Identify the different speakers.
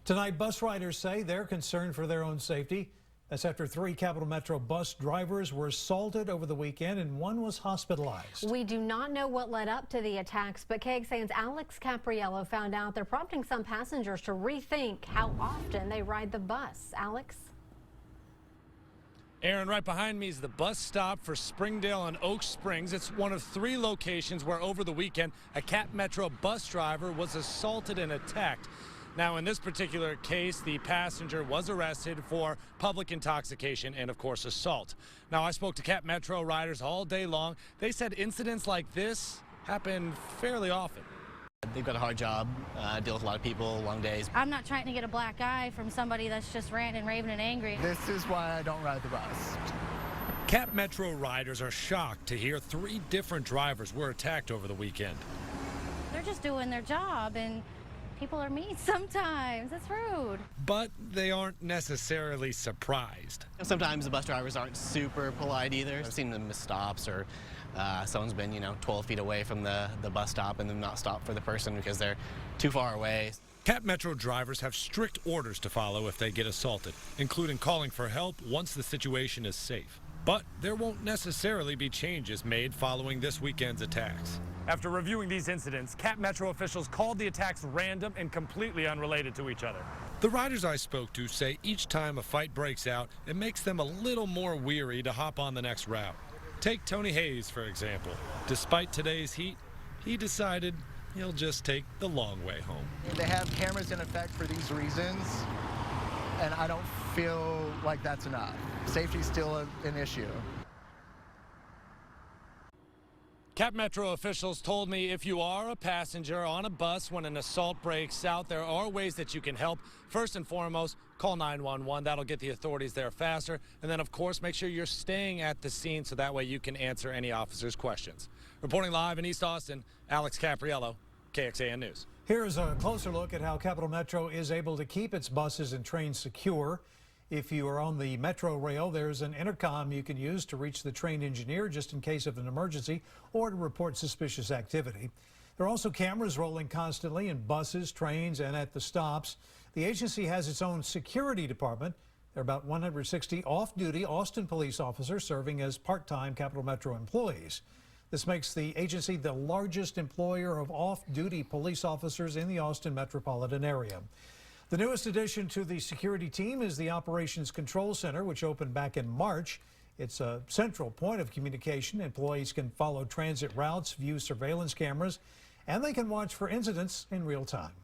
Speaker 1: Tonight, bus riders say they're concerned for their own safety. That's after 3 CapMetro bus drivers were assaulted over the weekend and one was hospitalized.
Speaker 2: We do not know what led up to the attacks, but KXAN's Alex Capriello found out they're prompting some passengers to rethink how often they ride the bus. Alex?
Speaker 3: Aaron, right behind me is the bus stop for Springdale and Oak Springs. It's one of 3 locations where over the weekend a CapMetro bus driver was assaulted and attacked. Now, in this particular case, the passenger was arrested for public intoxication and, of course, assault. Now, I spoke to CapMetro riders all day long. They said incidents like this happen fairly often.
Speaker 4: They've got a hard job, deal with a lot of people, long days.
Speaker 5: I'm not trying to get a black eye from somebody that's just ranting, raving, and angry.
Speaker 6: This is why I don't ride the bus.
Speaker 3: CapMetro riders are shocked to hear 3 different drivers were attacked over the weekend.
Speaker 5: They're just doing their job, and people are mean sometimes. That's rude.
Speaker 3: But they aren't necessarily surprised.
Speaker 4: Sometimes the bus drivers aren't super polite either. I've seen them miss stops, or someone's been, 12 feet away from the bus stop and then not stop for the person because they're too far away.
Speaker 3: CapMetro drivers have strict orders to follow if they get assaulted, including calling for help once the situation is safe. But there won't necessarily be changes made following this weekend's attacks. After reviewing these incidents, CapMetro officials called the attacks random and completely unrelated to each other. The riders I spoke to say each time a fight breaks out, it makes them a little more weary to hop on the next route. Take Tony Hayes, for example. Despite today's heat, he decided he'll just take the long way home.
Speaker 6: They have cameras in effect for these reasons, and I don't feel like that's enough. Safety's still an issue.
Speaker 3: CapMetro officials told me if you are a passenger on a bus when an assault breaks out, there are ways that you can help. First and foremost, call 911. That'll get the authorities there faster. And then, of course, make sure you're staying at the scene so that way you can answer any officer's questions. Reporting live in East Austin, Alex Capriello, KXAN News.
Speaker 1: Here's a closer look at how CapMetro is able to keep its buses and trains secure. If you are on the Metro rail, there's an intercom you can use to reach the train engineer just in case of an emergency or to report suspicious activity. There are also cameras rolling constantly in buses, trains, and at the stops. The agency has its own security department. There are about 160 off-duty Austin police officers serving as part-time CapMetro employees. This makes the agency the largest employer of off-duty police officers in the Austin metropolitan area. The newest addition to the security team is the Operations Control Center, which opened back in March. It's a central point of communication. Employees can follow transit routes, view surveillance cameras, and they can watch for incidents in real time.